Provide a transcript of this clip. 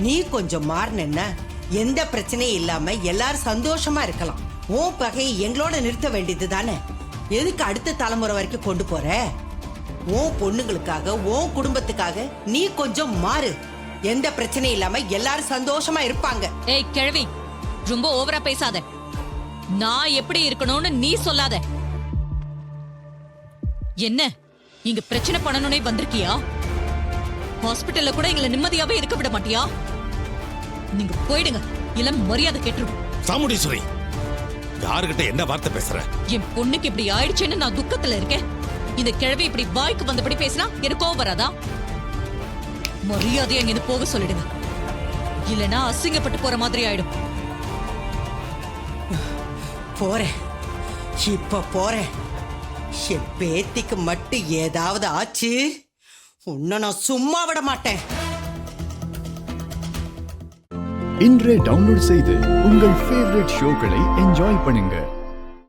நீ கொஞ்சம் மாறினா எந்த பிரச்சனையும் இல்லாம எல்லாரும் சந்தோஷமா இருக்கலாம். உன் பகையை எங்களோட நிறுத்த வேண்டியது தானே. எதுக்கு அடுத்த தலைமுறை வரைக்கும் கொண்டு போற? உன் பொண்ணுங்களுக்காக உன் குடும்பத்துக்காக நீ கொஞ்சம் மாறு. எந்த பிரச்சனையும் இல்லாம எல்லாரும் சந்தோஷமா இருப்பாங்க. ஏய் கிழவி, ரொம்ப ஓவரா பேசாத. நான் எப்படி இருக்கணும்னு நீ சொல்லாத. என்ன இங்க பிரச்சனை பண்ணணும்னே வந்திருக்கியா? ஹாஸ்பிட்டல்ல கூட எங்களை நிம்மதியாவே இருக்க விட மாட்டியா? நீங்க போயிடுங்க, இல்ல மரியாதை கேட்டுரும். சாமுண்டீஸ்வரி, யாருகிட்ட என்ன வார்த்தை பேசுற? என் பொண்ணுக்கு இப்படி ஆயிடுச்சுன்னு நான் துக்கத்துல இருக்கேன். இந்த கிழவி இப்படி வாய்க்கு வந்தபடி பேசினா எனக்கு கோவம் வராதா? மரியாதையா இங்க போக சொல்லிடுங்க, இல்லனா அசிங்கப்பட்டு போற மாதிரி ஆயிடும். போறேன், இப்ப போறேன். என் பேத்திக்கு மட்டும் ஏதாவது ஆச்சு, உன்னை நான் சும்மா விட மாட்டேன். இன்றே டவுன்லோட் செய்து உங்கள் ஃபேவரட் ஷோக்களை என்ஜாய் பண்ணுங்க.